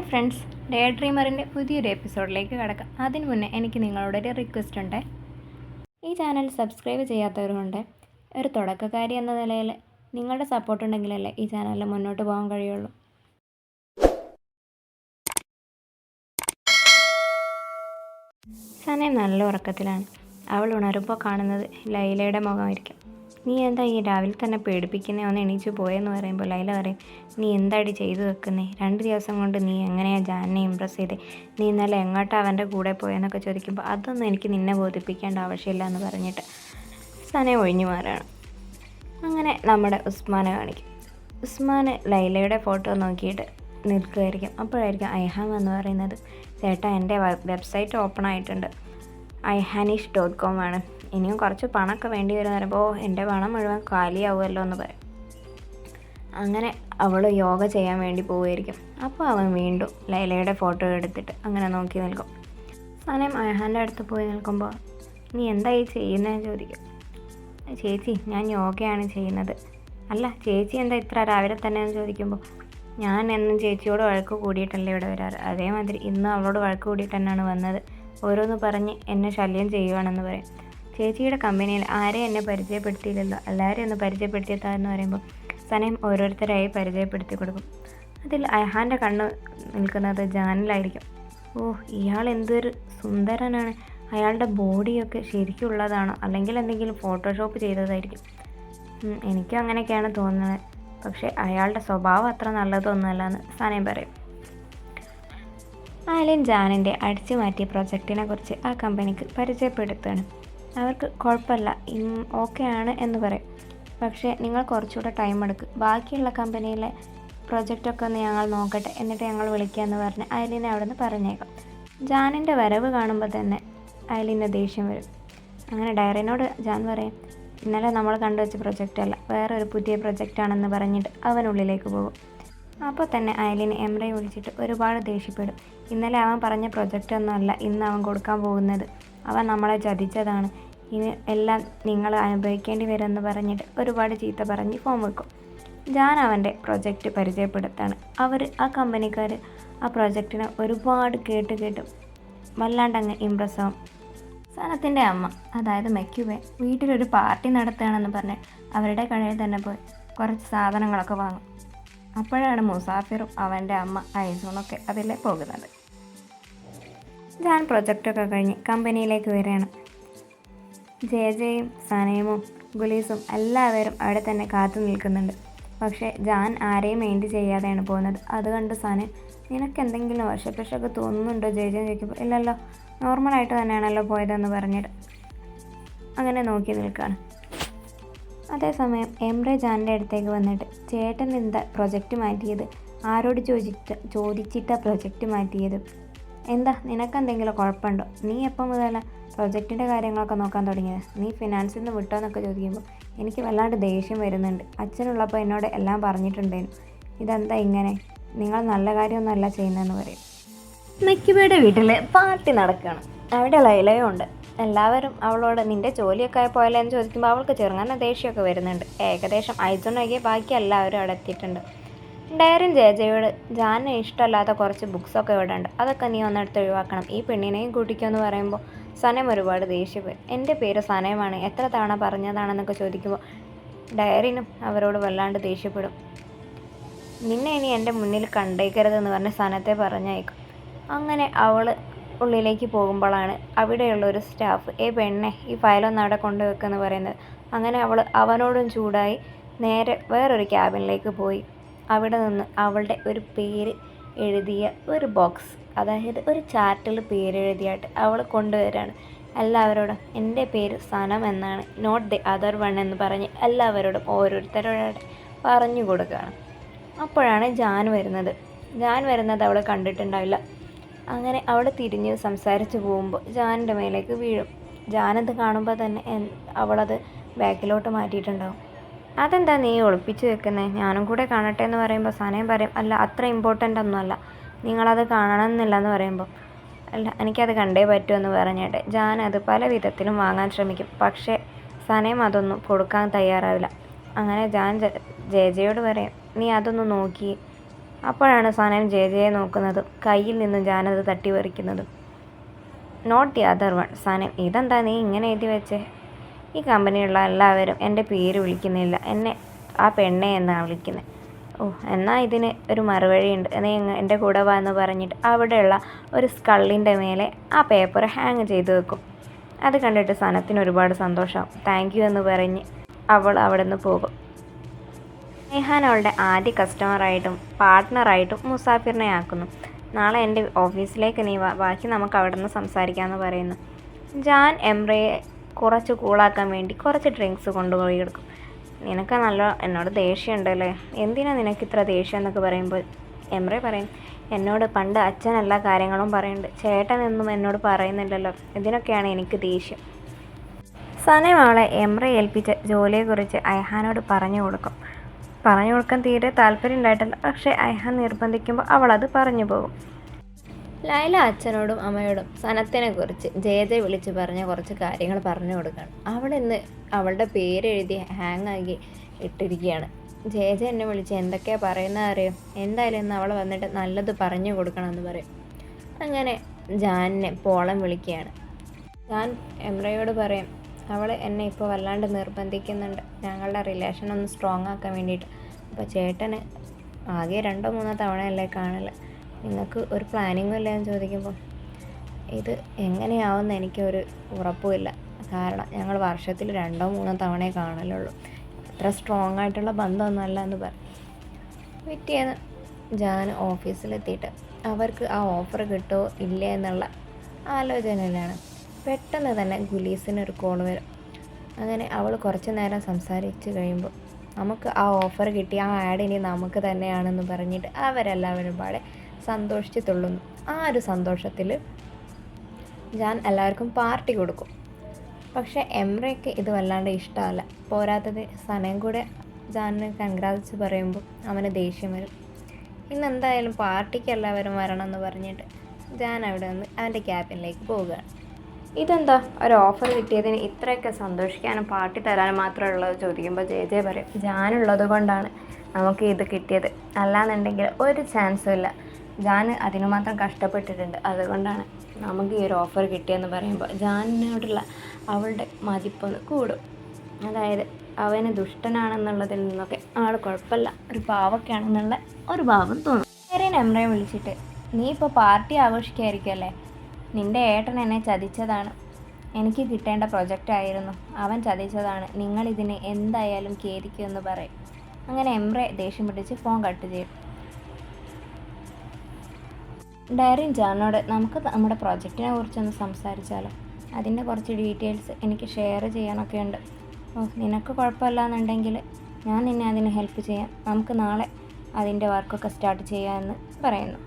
Hi friends, day ഡ്രീമറിൻ്റെ പുതിയൊരു എപ്പിസോഡിലേക്ക് കടക്കാം. അതിന് മുന്നേ എനിക്ക് നിങ്ങളോടൊരു റിക്വസ്റ്റ് ഉണ്ട്. ഈ ചാനൽ സബ്സ്ക്രൈബ് ചെയ്യാത്തവരുമുണ്ട്. ഒരു തുടക്കക്കാരി എന്ന നിലയിൽ നിങ്ങളുടെ സപ്പോർട്ട് ഉണ്ടെങ്കിലല്ലേ ഈ ചാനലിൽ മുന്നോട്ട് പോകാൻ കഴിയുള്ളൂ. സനയം നല്ല ഉറക്കത്തിലാണ്. അവൾ ഉണരുമ്പോൾ കാണുന്നത് ലൈലയുടെ മുഖമായിരിക്കും. നീ എന്താ ഈ രാവിലെ തന്നെ പേടിപ്പിക്കുന്നേ, ഒന്ന് എണീച്ച് പോയെന്ന് പറയുമ്പോൾ ലൈല പറയും, നീ എന്താടി ചെയ്തു വെക്കുന്നേ, 2 ദിവസം കൊണ്ട് നീ എങ്ങനെയാണ് ജാനിനെ ഇമ്പ്രസ് ചെയ്തേ, നീ ഇന്നലെ എങ്ങോട്ടാണ് അവൻ്റെ കൂടെ പോയെന്നൊക്കെ ചോദിക്കുമ്പോൾ അതൊന്നും എനിക്ക് നിന്നെ ബോധിപ്പിക്കേണ്ട ആവശ്യമില്ല എന്ന് പറഞ്ഞിട്ട് സനയം ഒഴിഞ്ഞു മാറുകയാണ്. അങ്ങനെ നമ്മുടെ ഉസ്മാനെ കാണിക്കും. ഉസ്മാൻ ലൈലയുടെ ഫോട്ടോ നോക്കിയിട്ട് നിൽക്കുകയായിരിക്കും. അപ്പോഴായിരിക്കും ഐഹാൻ എന്ന് പറയുന്നത്, ചേട്ടാ എൻ്റെ വെബ്സൈറ്റ് ഓപ്പൺ ആയിട്ടുണ്ട്, ihanish.com ആണ്, ഇനിയും കുറച്ച് പണമൊക്കെ വേണ്ടി വരുമെന്ന് പറയുമ്പോൾ എൻ്റെ പണം മുഴുവൻ കാലിയാവുമല്ലോ എന്ന് പറയും. അങ്ങനെ അവൾ യോഗ ചെയ്യാൻ വേണ്ടി പോവുമായിരിക്കും. അപ്പോൾ അവൻ വീണ്ടും ലൈലയുടെ ഫോട്ടോ എടുത്തിട്ട് അങ്ങനെ നോക്കി നിൽക്കും. സനയം ഐഹാൻ്റെ അടുത്ത് പോയി നിൽക്കുമ്പോൾ, നീ എന്തായി ചെയ്യുന്നതെന്ന് ചോദിക്കും. ചേച്ചി, ഞാൻ യോഗയാണ് ചെയ്യുന്നത്. അല്ല ചേച്ചി എന്താ ഇത്ര രാവിലെ തന്നെ എന്ന് ചോദിക്കുമ്പോൾ, ഞാൻ എന്നും ചേച്ചിയോട് വഴക്ക് കൂടിയിട്ടല്ലേ ഇവിടെ വരാറ്, അതേമാതിരി ഇന്ന് അവളോട് വഴക്ക് കൂടിയിട്ട് തന്നെയാണ് വന്നത്, ഓരോന്ന് പറഞ്ഞ് എന്നെ ശല്യം ചെയ്യുവാണെന്ന് പറയും. ചേച്ചിയുടെ കമ്പനിയിൽ ആരെയും എന്നെ പരിചയപ്പെടുത്തിയില്ലല്ലോ, എല്ലാവരും ഒന്ന് പരിചയപ്പെടുത്തിയെത്താന്ന് പറയുമ്പോൾ സനയം ഓരോരുത്തരായി പരിചയപ്പെടുത്തി കൊടുക്കും. അതിൽ ഐഹാൻ്റെ കണ്ണ് നിൽക്കുന്നത് ജാനിലായിരിക്കും. ഇയാൾ എന്തൊരു സുന്ദരനാണ്, അയാളുടെ ബോഡിയൊക്കെ ശരിക്കുള്ളതാണോ അല്ലെങ്കിൽ എന്തെങ്കിലും ഫോട്ടോഷോപ്പ് ചെയ്തതായിരിക്കും, എനിക്കും അങ്ങനെയൊക്കെയാണ് തോന്നുന്നത്, പക്ഷേ അയാളുടെ സ്വഭാവം അത്ര നല്ലതൊന്നുമല്ല എന്ന് സനയം പറയും. ആലിൻ ജാനിൻ്റെ അടിച്ചു മാറ്റിയ പ്രൊജക്റ്റിനെ കുറിച്ച് ആ കമ്പനിക്ക് പരിചയപ്പെടുത്തുകയാണ്. അവർക്ക് കുഴപ്പമില്ല, ഓക്കെ ആണ് എന്ന് പറയും. പക്ഷേ നിങ്ങൾ കുറച്ചുകൂടെ ടൈം എടുക്കും, ബാക്കിയുള്ള കമ്പനിയിലെ പ്രൊജക്റ്റൊക്കെ ഒന്ന് ഞങ്ങൾ നോക്കട്ടെ, എന്നിട്ട് ഞങ്ങൾ വിളിക്കാമെന്ന് പറഞ്ഞ് അയലിനെ അവിടെ നിന്ന് പറഞ്ഞേക്കാം. ജാനിൻ്റെ വരവ് കാണുമ്പോൾ തന്നെ അയലിൻ്റെ ദേഷ്യം വരും. അങ്ങനെ ഡയറിനോട് ജാൻ പറയും, ഇന്നലെ നമ്മൾ കണ്ടുവച്ച പ്രൊജക്റ്റ് അല്ല, വേറെ ഒരു പുതിയ പ്രൊജക്റ്റാണെന്ന് പറഞ്ഞിട്ട് അവനുള്ളിലേക്ക് പോകും. അപ്പോൾ തന്നെ അയലിന് എംറയെ വിളിച്ചിട്ട് ഒരുപാട് ദേഷ്യപ്പെടും. ഇന്നലെ അവൻ പറഞ്ഞ പ്രൊജക്റ്റൊന്നുമല്ല ഇന്ന് അവൻ കൊടുക്കാൻ പോകുന്നത്, അവൻ നമ്മളെ ചതിച്ചതാണ്, ഇനി എല്ലാം നിങ്ങൾ അനുഭവിക്കേണ്ടി വരുമെന്ന് പറഞ്ഞിട്ട് ഒരുപാട് ചീത്ത പറഞ്ഞ് ഫോം വെക്കും. ജാൻ അവൻ്റെ പ്രൊജക്റ്റ് പരിചയപ്പെടുത്താണ്. ആ കമ്പനിക്കാർ ആ പ്രൊജക്റ്റിനെ ഒരുപാട് കേട്ട് വല്ലാണ്ടങ്ങ് ഇമ്പ്രസ് ആവും. സനത്തിൻ്റെ അമ്മ, അതായത് മെക്യുബെ, വീട്ടിലൊരു പാർട്ടി നടത്തുകയാണെന്ന് പറഞ്ഞ് അവരുടെ കടയിൽ തന്നെ പോയി കുറച്ച് സാധനങ്ങളൊക്കെ വാങ്ങും. അപ്പോഴാണ് മുസാഫിറും അവൻ്റെ അമ്മ ഐസൂണൊക്കെ അതിലെ പോകുന്നത്. ജാൻ പ്രൊജക്റ്റൊക്കെ കഴിഞ്ഞ് കമ്പനിയിലേക്ക് വരികയാണ്. ജെയും സനയമും ഗുലീസും എല്ലാവരും അവിടെ തന്നെ കാത്തു നിൽക്കുന്നുണ്ട്. പക്ഷേ ജാൻ ആരെയും മൈൻഡ് ചെയ്യാതെയാണ് പോകുന്നത്. അത് കണ്ട് സനയം, നിനക്ക് എന്തെങ്കിലും വശപ്പശൊക്കെ തോന്നുന്നുണ്ടോ ജെ ചോദിക്കുമ്പോൾ, ഇല്ലല്ലോ, നോർമലായിട്ട് തന്നെയാണല്ലോ പോയതെന്ന് പറഞ്ഞിട്ട് അങ്ങനെ നോക്കി നിൽക്കുകയാണ്. അതേസമയം എംറെ ജാനിൻ്റെ അടുത്തേക്ക് വന്നിട്ട്, ചേട്ടൻ എന്താ പ്രൊജക്റ്റ് മാറ്റിയത്, ആരോട് ചോദിച്ചിട്ടാണ് പ്രൊജക്റ്റ് മാറ്റിയത്, എന്താ നിനക്കെന്തെങ്കിലും കുഴപ്പമുണ്ടോ, നീ എപ്പോൾ മുതലാണ് പ്രൊജക്റ്റിൻ്റെ കാര്യങ്ങളൊക്കെ നോക്കാൻ തുടങ്ങിയത്, നീ ഫിനാൻസിൽ നിന്ന് വിട്ടോ എന്നൊക്കെ ചോദിക്കുമ്പോൾ എനിക്ക് വല്ലാണ്ട് ദേഷ്യം വരുന്നുണ്ട്, അച്ഛനുള്ളപ്പോൾ എന്നോട് എല്ലാം പറഞ്ഞിട്ടുണ്ടേനു, ഇതെന്താ ഇങ്ങനെ, നിങ്ങൾ നല്ല കാര്യമൊന്നുമല്ല ചെയ്യുന്നതെന്ന് പറയും. മെക്കിബയുടെ വീട്ടിൽ പാർട്ടി നടക്കുകയാണ്. അവിടെ ലൈലയും ഉണ്ട്. എല്ലാവരും അവളോട് നിൻ്റെ ജോലിയൊക്കെ ആയി പോയല്ലോ എന്ന് ചോദിക്കുമ്പോൾ അവൾക്ക് ചെറുങ്ങനെ ദേഷ്യമൊക്കെ വരുന്നുണ്ട്. ഏകദേശം ഐസൊന്നൊക്കെ ബാക്കി എല്ലാവരും അവിടെ എത്തിയിട്ടുണ്ട്. ഡയറിൻ ജെയോട്, ജാനിന് ഇഷ്ടമല്ലാത്ത കുറച്ച് ബുക്സൊക്കെ ഇവിടെ ഉണ്ട്, അതൊക്കെ നീ ഒന്നെടുത്ത് ഒഴിവാക്കണം, ഈ പെണ്ണിനെയും കൂട്ടിക്കുമെന്ന് പറയുമ്പോൾ സനയം ഒരുപാട് ദേഷ്യപ്പെടും. എൻ്റെ പേര് സനയമാണ്, എത്ര തവണ പറഞ്ഞതാണെന്നൊക്കെ ചോദിക്കുമ്പോൾ ഡയറിനും അവരോട് വല്ലാണ്ട് ദേഷ്യപ്പെടും. നിന്നെ ഇനി എൻ്റെ മുന്നിൽ കണ്ടേക്കരുതെന്ന് പറഞ്ഞ് സനത്തെ പറഞ്ഞയക്കും. അങ്ങനെ അവൾ ഉള്ളിലേക്ക് പോകുമ്പോഴാണ് അവിടെയുള്ള ഒരു സ്റ്റാഫ്, പെണ്ണെ ഈ ഫയലൊന്നും അവിടെ കൊണ്ടുവെക്കുമെന്ന് പറയുന്നത്. അങ്ങനെ അവൾ അവനോടും ചൂടായി നേരെ വേറൊരു ക്യാബിനിലേക്ക് പോയി അവിടെ നിന്ന് അവളുടെ ഒരു പേര് എഴുതിയ ഒരു ബോക്സ്, അതായത് ഒരു ചാർട്ടിൽ പേരെഴുതിയായിട്ട് അവൾ കൊണ്ടുവരികയാണ്. എല്ലാവരോടും എൻ്റെ പേര് സനം എന്നാണ്, നോട്ട് ദി അതർ വൺ എന്ന് പറഞ്ഞ് എല്ലാവരോടും ഓരോരുത്തരോട് പറഞ്ഞു കൊടുക്കുകയാണ്. അപ്പോഴാണ് ജാൻ വരുന്നത് അവൾ കണ്ടിട്ടുണ്ടാവില്ല. അങ്ങനെ അവൾ തിരിഞ്ഞ് സംസാരിച്ച് പോകുമ്പോൾ ജാനിൻ്റെ മേലേക്ക് വീഴും. ജാനത് കാണുമ്പോൾ തന്നെ അവളത് ബാക്കിലോട്ട് മാറ്റിയിട്ടുണ്ടാവും. അതെന്താ നീ ഒളിപ്പിച്ച് വെക്കുന്നത്, ഞാനും കൂടെ കാണട്ടെ എന്ന് പറയുമ്പോൾ സനയം പറയും, അല്ല അത്ര ഇമ്പോർട്ടൻ്റ് ഒന്നുമല്ല, നിങ്ങളത് കാണണമെന്നില്ല എന്ന് പറയുമ്പോൾ, അല്ല എനിക്കത് കണ്ടേ പറ്റുമെന്ന് പറഞ്ഞിട്ട് ജാൻ അത് പല വിധത്തിലും വാങ്ങാൻ ശ്രമിക്കും. പക്ഷേ സനയം അതൊന്നും കൊടുക്കാൻ തയ്യാറാവില്ല. അങ്ങനെ ജാൻ ജെയോട് പറയും, നീ അതൊന്ന് നോക്കി അപ്പോഴാണ് സനൻ ജയജയെ നോക്കുന്നത്, കയ്യിൽ നിന്നും ജാനത് തട്ടി പറിക്കുന്നതും. Not the other one. Sanan, ഇതെന്താ നീ ഇങ്ങനെ എഴുതി വെച്ചേ? ഈ കമ്പനിയുള്ള എല്ലാവരും എൻ്റെ പേര് വിളിക്കുന്നില്ല, എന്നെ ആ പെണ്ണെ എന്നാണ് വിളിക്കുന്നത്. ഓ, എന്നാൽ ഇതിന് ഒരു മറുവഴിയുണ്ട്. നീ എൻ്റെ കൂടെ വാ എന്ന് പറഞ്ഞിട്ട് അവിടെയുള്ള ഒരു സ്കള്ളിൻ്റെ മേലെ ആ പേപ്പർ ഹാങ് ചെയ്ത് വെക്കും. അത് കണ്ടിട്ട് സനത്തിന് ഒരുപാട് സന്തോഷമാവും. താങ്ക് യു എന്ന് പറഞ്ഞ് അവൾ അവിടെ നിന്ന് പോകും. റൈഹാൻ അവളുടെ ആദ്യ കസ്റ്റമറായിട്ടും പാർട്ട്ണറായിട്ടും മുസാഫിറിനെ ആക്കുന്നു. നാളെ എൻ്റെ ഓഫീസിലേക്ക് നീ വാ, ബാക്കി നമുക്ക് അവിടെ നിന്ന് സംസാരിക്കാമെന്ന് പറയുന്നു. ജാൻ എംറയെ കുറച്ച് കൂളാക്കാൻ വേണ്ടി കുറച്ച് ഡ്രിങ്ക്സ് കൊണ്ടുപോയി കൊടുക്കും. നിനക്ക് നല്ല എന്നോട് ദേഷ്യമുണ്ടല്ലേ, എന്തിനാ നിനക്ക് ഇത്ര ദേഷ്യം എന്നൊക്കെ പറയുമ്പോൾ എംറെ പറയും, എന്നോട് പണ്ട് അച്ഛൻ എല്ലാ കാര്യങ്ങളും പറയുന്നുണ്ട്, ചേട്ടനൊന്നും എന്നോട് പറയുന്നില്ലല്ലോ, ഇതിനൊക്കെയാണ് എനിക്ക് ദേഷ്യം. സനയും അവളെ എംറെ ഏൽപ്പിച്ച ജോലിയെക്കുറിച്ച് ഐഹാനോട് പറഞ്ഞു കൊടുക്കാൻ തീരെ താല്പര്യം ഉണ്ടായിട്ടില്ല. പക്ഷേ ഐഹാൻ നിർബന്ധിക്കുമ്പോൾ അവളത് പറഞ്ഞു പോകും. ലൈല അച്ഛനോടും അമ്മയോടും സനത്തിനെ കുറിച്ച് ജയജെ വിളിച്ച് പറഞ്ഞ കുറച്ച് കാര്യങ്ങൾ പറഞ്ഞു കൊടുക്കുകയാണ്. അവളിന്ന് അവളുടെ പേരെഴുതി ഹാങ് ആക്കി ഇട്ടിരിക്കുകയാണ്. ജയജ എന്നെ വിളിച്ച് എന്തൊക്കെയാണ് പറയുന്നത് അറിയോ, എന്തായാലും ഇന്ന് അവൾ വന്നിട്ട് നല്ലത് പറഞ്ഞു കൊടുക്കണമെന്ന് പറയും. അങ്ങനെ ജാനിനെ പോളം വിളിക്കുകയാണ്. ഞാൻ എംറയോട് പറയും, അവൾ എന്നെ ഇപ്പോൾ വല്ലാണ്ട് നിർബന്ധിക്കുന്നുണ്ട് ഞങ്ങളുടെ റിലേഷൻ ഒന്ന് സ്ട്രോങ് ആക്കാൻ വേണ്ടിയിട്ട്. അപ്പോൾ ചേട്ടന് ആകെ 2-3 തവണയല്ലേ കാണില്ല, നിങ്ങൾക്ക് ഒരു പ്ലാനിങ്ങും ഇല്ല എന്ന് ചോദിക്കുമ്പോൾ ഇത് എങ്ങനെയാവുമെന്ന് എനിക്കൊരു ഉറപ്പുമില്ല, കാരണം ഞങ്ങൾ വർഷത്തിൽ 2-3 തവണയേ കാണലുള്ളൂ, അത്ര സ്ട്രോങ് ആയിട്ടുള്ള ബന്ധമൊന്നുമല്ല എന്ന് പറയും. പിറ്റേന്ന് ജാൻ ഓഫീസിലെത്തിയിട്ട് അവർക്ക് ആ ഓഫർ കിട്ടുമോ ഇല്ലേ എന്നുള്ള ആലോചനയിലാണ്. പെട്ടെന്ന് തന്നെ ഗുലീസിനൊരു കോൾ വരും. അങ്ങനെ അവൾ കുറച്ച് നേരം സംസാരിച്ച് കഴിയുമ്പോൾ നമുക്ക് ആ ഓഫർ കിട്ടി, ആ ആഡ് ഇനി നമുക്ക് തന്നെയാണെന്ന് പറഞ്ഞിട്ട് അവരെല്ലാവരും പാടെ സന്തോഷിച്ച് തുള്ളുന്നു. ആ ഒരു സന്തോഷത്തിൽ ജാൻ എല്ലാവർക്കും പാർട്ടി കൊടുക്കും. പക്ഷേ എംറയ്ക്ക് ഇത് വല്ലാണ്ട് ഇഷ്ടമല്ല. പോരാത്തത് സനയും കൂടെ ജാനിന് കൺഗ്രാറ്റ്സ് പറയുമ്പോൾ അവന് ദേഷ്യം വരും. ഇന്നെന്തായാലും പാർട്ടിക്ക് എല്ലാവരും വരണം എന്ന് പറഞ്ഞിട്ട് ജാൻ അവിടെ നിന്ന് അവൻ്റെ ക്യാബിനിലേക്ക് പോവുകയാണ്. ഇതെന്താ ഒരു ഓഫർ കിട്ടിയതിന് ഇത്രയൊക്കെ സന്തോഷിക്കാനും പാർട്ടി തരാനും മാത്രമേ ഉള്ളത് ചോദിക്കുമ്പോൾ ജയ പറയും, ജാനുള്ളത് കൊണ്ടാണ് നമുക്ക് ഇത് കിട്ടിയത്, അല്ലാന്നുണ്ടെങ്കിൽ ഒരു ചാൻസും ഇല്ല, ജാൻ അതിനു മാത്രം കഷ്ടപ്പെട്ടിട്ടുണ്ട്, അതുകൊണ്ടാണ് നമുക്ക് ഈ ഒരു ഓഫർ കിട്ടിയെന്ന് പറയുമ്പോൾ ജാനിനോടുള്ള അവളുടെ മതിപ്പൊന്ന് കൂടും. അതായത് അവന് ദുഷ്ടനാണെന്നുള്ളതിൽ നിന്നൊക്കെ ആൾ കുഴപ്പമില്ല, ഒരു പാവൊക്കെയാണെന്നുള്ള ഒരു ഭാവം തോന്നും. നേരെ എംറയെ വിളിച്ചിട്ട്, നീ ഇപ്പോൾ പാർട്ടി ആഘോഷിക്കായിരിക്കുമല്ലേ, നിൻ്റെ ഏട്ടൻ എന്നെ ചതിച്ചതാണ്, എനിക്ക് കിട്ടേണ്ട പ്രൊജക്റ്റായിരുന്നു, അവൻ ചതിച്ചതാണ്, നിങ്ങളിതിന് എന്തായാലും ഖേദിക്കുമെന്ന് പറയും. അങ്ങനെ എംറെ ദേഷ്യം പിടിച്ച് ഫോൺ കട്ട് ചെയ്യും. ഡയറിൻ ജാനോട് നമുക്ക് നമ്മുടെ പ്രൊജക്റ്റിനെ കുറിച്ചൊന്ന് സംസാരിച്ചാലോ, അതിൻ്റെ കുറച്ച് ഡീറ്റെയിൽസ് എനിക്ക് ഷെയർ ചെയ്യാനൊക്കെ ഉണ്ട്. ഓ, നിനക്ക് കുഴപ്പമില്ല എന്നുണ്ടെങ്കിൽ ഞാൻ നിന്നെ അതിന് ഹെൽപ്പ് ചെയ്യാം, നമുക്ക് നാളെ അതിൻ്റെ വർക്കൊക്കെ സ്റ്റാർട്ട് ചെയ്യാമെന്ന് പറയുന്നു.